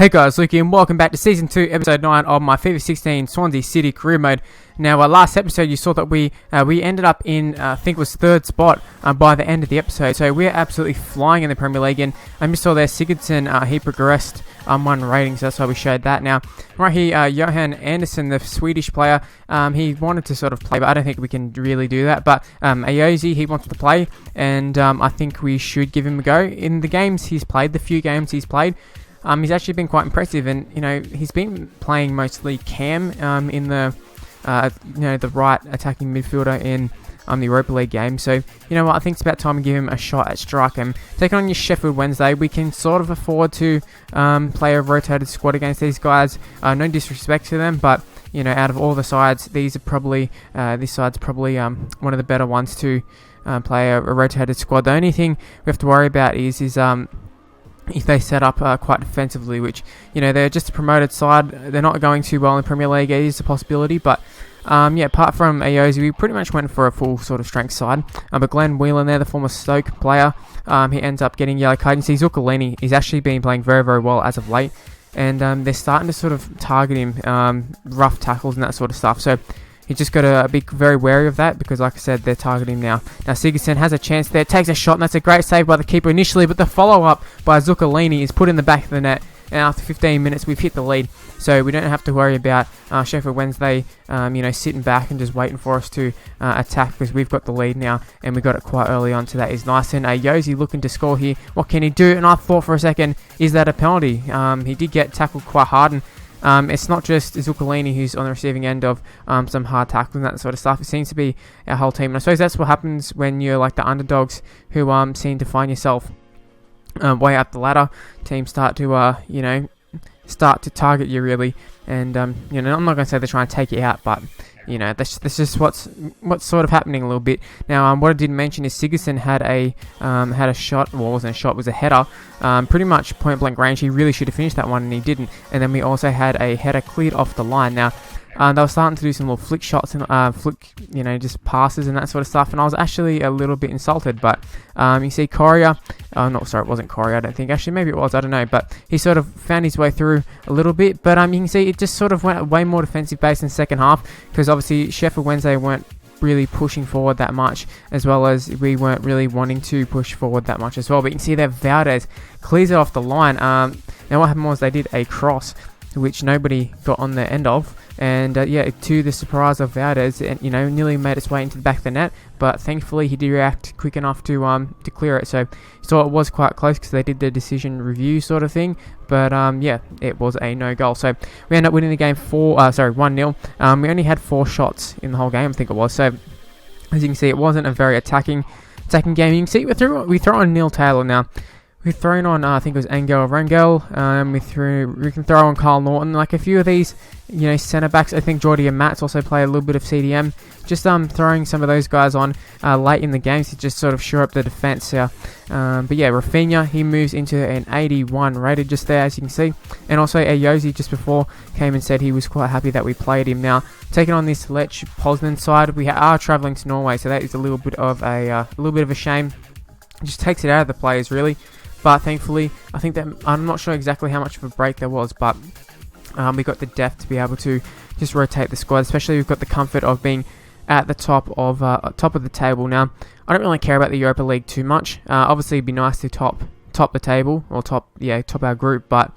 Hey guys, Luke here and welcome back to Season 2, Episode 9 of my FIFA 16 Swansea City Career Mode. Now, last episode you saw that we ended up in, I think it was 3rd spot by the end of the episode. So we're absolutely flying in the Premier League, and you saw there Sigurdsson, he progressed 1 rating, so that's why we showed that. Now, right here, Johan Andersson, the Swedish player, he wanted to sort of play, but I don't think we can really do that. But Ayozi, he wants to play, and I think we should give him a go. In the games he's played, the few games he's played, he's actually been quite impressive, and he's been playing mostly cam in the the right attacking midfielder in the Europa League game. So you know what, I think it's about time to give him a shot at strike. And taking on your Sheffield Wednesday, we can sort of afford to play a rotated squad against these guys. No disrespect to them, but out of all the sides, these are probably this side's probably one of the better ones to play a rotated squad. The only thing we have to worry about is if they set up quite defensively, which they're just a promoted side, they're not going too well in the Premier League. It is a possibility, but apart from Ayozi, we pretty much went for a full sort of strength side. But Glenn Whelan there, the former Stoke player, he ends up getting yellow card. You see Zuccolini, he's actually been playing very, very well as of late, and they're starting to sort of target him, rough tackles and that sort of stuff. So he just got to be very wary of that, because like I said, they're targeting him now. Now Sigurdsson has a chance there, takes a shot, and that's a great save by the keeper initially, but the follow-up by Zuccolini is put in the back of the net, and after 15 minutes we've hit the lead. So we don't have to worry about Sheffield Wednesday sitting back and just waiting for us to attack, because we've got the lead now, and we got it quite early on, so that is nice. And Ayozi looking to score here. What can he do? And I thought for a second, is that a penalty? He did get tackled quite hard, and it's not just Zuccolini who's on the receiving end of some hard tackling and that sort of stuff. It seems to be our whole team. And I suppose that's what happens when you're like the underdogs who seem to find yourself way up the ladder. Teams start to target you really, and I'm not going to say they're trying to take you out, but that's just what's sort of happening a little bit. Now, what I didn't mention is Sigurdsson had a shot. Well, it wasn't a shot, it was a header. Pretty much point blank range. He really should have finished that one, and he didn't. And then we also had a header cleared off the line. Now, they were starting to do some little flick shots and just passes and that sort of stuff. And I was actually a little bit insulted. But you see Correa. Oh, no, sorry, it wasn't Correa, I don't think. Actually, maybe it was, I don't know. But he sort of found his way through a little bit. But you can see it just sort of went way more defensive based in the second half, because obviously Sheffield Wednesday weren't really pushing forward that much, as well as we weren't really wanting to push forward that much as well. But you can see that Valdez clears it off the line. Now what happened was they did a cross, which nobody got on the end of, and to the surprise of Valdez, it nearly made its way into the back of the net, but thankfully he did react quick enough to clear it. So it was quite close, because they did the decision review sort of thing, but it was a no goal. So we ended up winning the game 1-0. We only had 4 shots in the whole game, I think it was. So as you can see, it wasn't a very attacking game. You can see we throw on Neil Taylor now. We've thrown on, I think it was Angel Rangel. We can throw on Carl Norton. Like a few of these, centre backs. I think Jordi and Mats also play a little bit of CDM. Just throwing some of those guys on late in the game to just sort of shore up the defence here. But yeah, Rafinha, he moves into an 81 rated just there, as you can see. And also Ayozi just before came and said he was quite happy that we played him. Now, taking on this Lech Poznan side, we are travelling to Norway, so that is a little bit of a shame. It just takes it out of the players really. But thankfully, I think that I'm not sure exactly how much of a break there was, but we got the depth to be able to just rotate the squad. Especially, we've got the comfort of being at the top of the table. Now, I don't really care about the Europa League too much. Obviously, it'd be nice to top the table, or top our group. But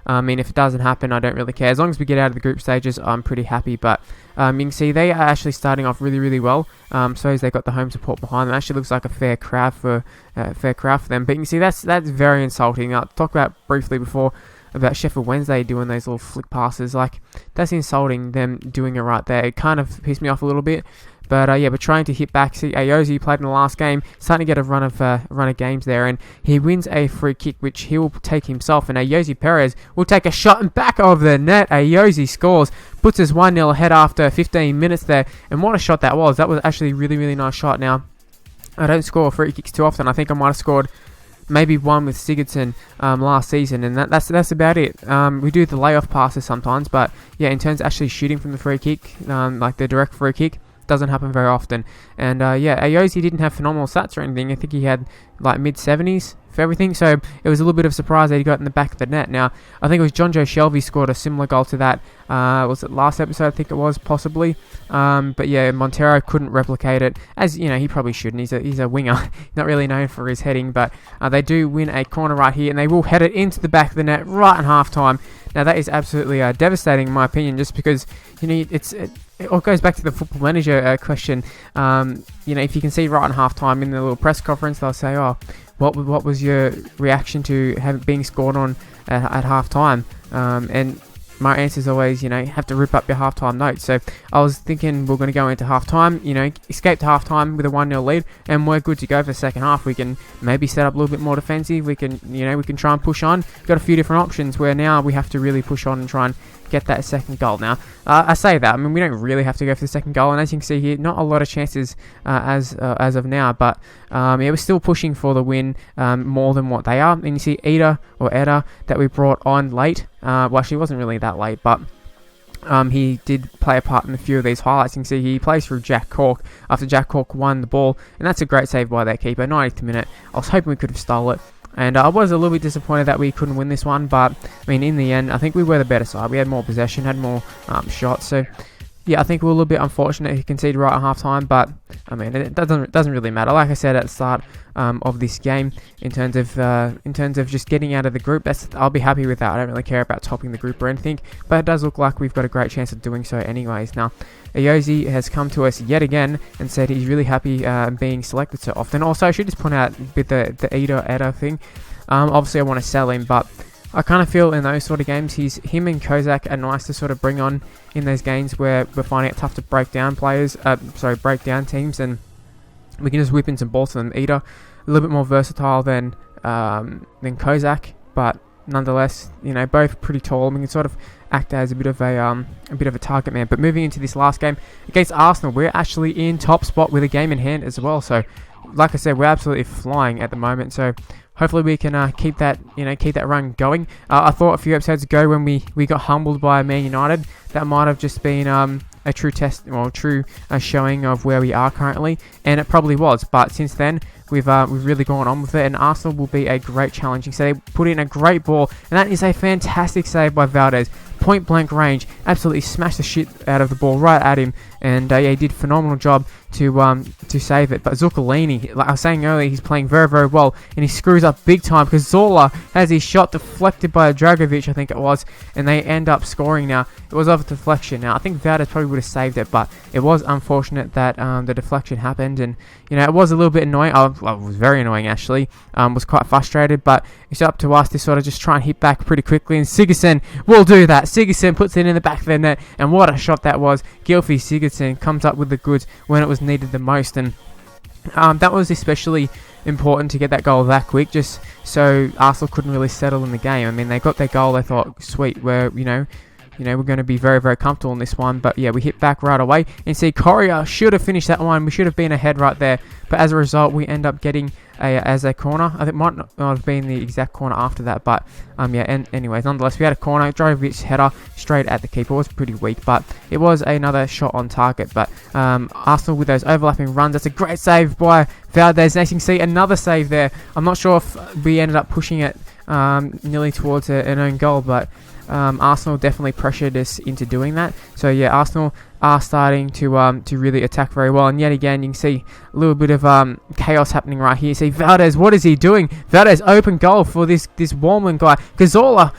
if it doesn't happen, I don't really care. As long as we get out of the group stages, I'm pretty happy. But you can see they are actually starting off really, really well. So as they got the home support behind them, it actually looks like a fair crowd for them. But you can see that's very insulting. I'll talk about briefly before about Sheffield Wednesday doing those little flick passes. Like, that's insulting, them doing it right there. It kind of pissed me off a little bit. But we're trying to hit back. See, Ayozi played in the last game, starting to get a run of games there, and he wins a free kick, which he will take himself. And Ayozi Perez will take a shot and back of the net. Ayozi scores, puts us 1-0 ahead after 15 minutes there. And what a shot that was! That was actually a really, really nice shot. Now, I don't score free kicks too often. I think I might have scored maybe one with Sigurdsson last season, and that's about it. We do the layoff passes sometimes, but yeah, in terms of actually shooting from the free kick, like the direct free kick, doesn't happen very often. And Ayozi didn't have phenomenal stats or anything. I think he had like mid 70s for everything. So it was a little bit of a surprise that he got in the back of the net. Now, I think it was John Joe Shelby scored a similar goal to that. Was it last episode? I think it was, possibly. But yeah, Montero couldn't replicate it, as you know he probably shouldn't. He's a winger, not really known for his heading. But they do win a corner right here, and they will head it into the back of the net right in half time. Now that is absolutely devastating in my opinion, just because it all goes back to the Football Manager question. If you can see right in half time in the little press conference, they'll say, "Oh, what was your reaction to being scored on at half time?" And my answer is always, you have to rip up your halftime notes. So I was thinking we're going to go into halftime, escape to halftime with a 1-0 lead, and we're good to go for the second half. We can maybe set up a little bit more defensive. We can try and push on. Got a few different options where now we have to really push on and try and get that second goal. Now, I say that, we don't really have to go for the second goal, and as you can see here, not a lot of chances as of now, but we're still pushing for the win more than what they are. And you see Eda that we brought on late. Well, actually, it wasn't really that late, but he did play a part in a few of these highlights. You can see he plays through Jack Cork after Jack Cork won the ball, and that's a great save by their keeper, 90th minute. I was hoping we could have stole it. And I was a little bit disappointed that we couldn't win this one, but in the end, I think we were the better side. We had more possession, had more shots. So, yeah, I think we're a little bit unfortunate he conceded right at half time, but it doesn't really matter. Like I said at the start of this game, in terms of just getting out of the group, I'll be happy with that. I don't really care about topping the group or anything, but it does look like we've got a great chance of doing so anyways. Now, Ayoze has come to us yet again and said he's really happy being selected so often. Also, I should just point out with the Eda thing, obviously I want to sell him, but I kind of feel in those sort of games, him and Kozak are nice to sort of bring on in those games where we're finding it tough to break down teams, and we can just whip in some balls to them. Eda, a little bit more versatile than Kozak, but nonetheless, both pretty tall. We can sort of act as a bit of a target man. But moving into this last game against Arsenal, we're actually in top spot with a game in hand as well. So, like I said, we're absolutely flying at the moment. So hopefully we can keep that run going. I thought a few episodes ago when we got humbled by Man United, that might have just been a true showing of where we are currently, and it probably was. But since then, we've really gone on with it, and Arsenal will be a great challenging. So they put in a great ball, and that is a fantastic save by Valdez. Point blank range, absolutely smashed the shit out of the ball right at him, and he did a phenomenal job to save it. But Zuccolini, like I was saying earlier, he's playing very, very well, and he screws up big time because Zola has his shot deflected by Dragovic, I think it was, and they end up scoring. Now, it was off a deflection. Now, I think Valdez probably would have saved it, but it was unfortunate that the deflection happened, and it was a little bit annoying. It was very annoying actually. Was quite frustrated, but it's up to us to sort of just try and hit back pretty quickly, and Sigurdsson will do that. Sigurdsson puts it in the back of the net, and what a shot that was. Gylfi Sigurdsson comes up with the goods when it was needed the most, and that was especially important to get that goal that quick, just so Arsenal couldn't really settle in the game. They got their goal, they thought, sweet, we're going to be very, very comfortable in this one. But yeah, we hit back right away, and see Correa should have finished that one. We should have been ahead right there, but as a result, we end up getting a corner. I think it might not have been the exact corner after that, but anyways, nonetheless, we had a corner. Dragovic header straight at the keeper. It was pretty weak, but it was another shot on target. But Arsenal with those overlapping runs, that's a great save by Valdez. Next, you can see another save there. I'm not sure if we ended up pushing it nearly towards an own goal, but Arsenal definitely pressured us into doing that. So yeah, Arsenal are starting to really attack very well, and yet again you can see a little bit of chaos happening right here. See Valdez, what is he doing? Valdez open goal for this Warman guy, Cazorla,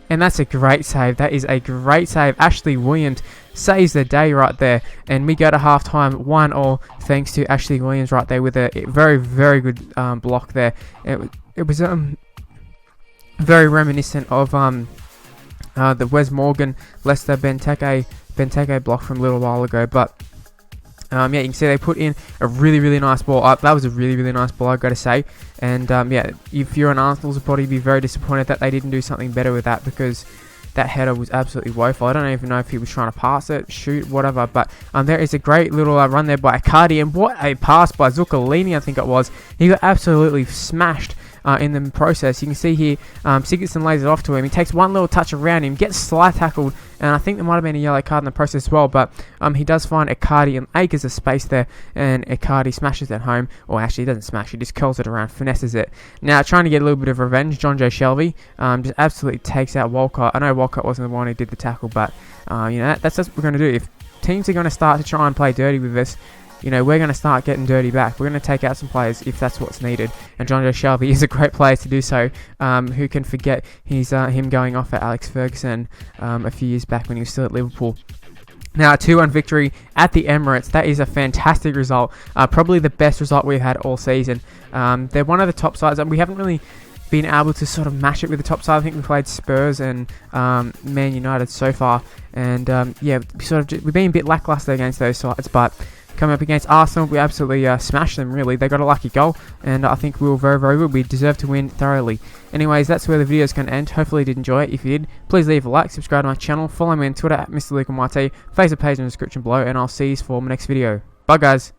and that's a great save. That is a great save. Ashley Williams saves the day right there, and we go to half time 1-1 thanks to Ashley Williams right there with a very, very good block there. It was very reminiscent of the Wes Morgan Leicester Benteke block from a little while ago. But you can see they put in a really, really nice ball. That was a really, really nice ball, I've got to say. And if you're an Arsenal supporter, you'd be very disappointed that they didn't do something better with that, because that header was absolutely woeful. I don't even know if he was trying to pass it, shoot, whatever. But there is a great little run there by Icardi, and what a pass by Zuccolini, I think it was. He got absolutely smashed in the process. You can see here, Sigurdsson lays it off to him. He takes one little touch around him, gets slide tackled, and I think there might have been a yellow card in the process as well, but he does find Icardi and acres of space there, and Icardi smashes it home, or actually he doesn't smash, he just curls it around, finesses it. Now trying to get a little bit of revenge, John Joe Shelby just absolutely takes out Walcott. I know Walcott wasn't the one who did the tackle, but that's what we're going to do. If teams are going to start to try and play dirty with us, we're going to start getting dirty back. We're going to take out some players if that's what's needed. And John Joe Shelby is a great player to do so. Who can forget him going off at Alex Ferguson a few years back when he was still at Liverpool. Now, a 2-1 victory at the Emirates. That is a fantastic result. Probably the best result we've had all season. They're one of the top sides, and we haven't really been able to sort of match it with the top side. I think we played Spurs and Man United so far. And we've been a bit lackluster against those sides, but coming up against Arsenal, we absolutely smashed them, really. They got a lucky goal, and I think we were very, very good. We deserved to win thoroughly. Anyways, that's where the video is going to end. Hopefully you did enjoy it. If you did, please leave a like, subscribe to my channel, follow me on Twitter at Mr. Luke and YT, Facebook page in the description below, and I'll see you for my next video. Bye, guys.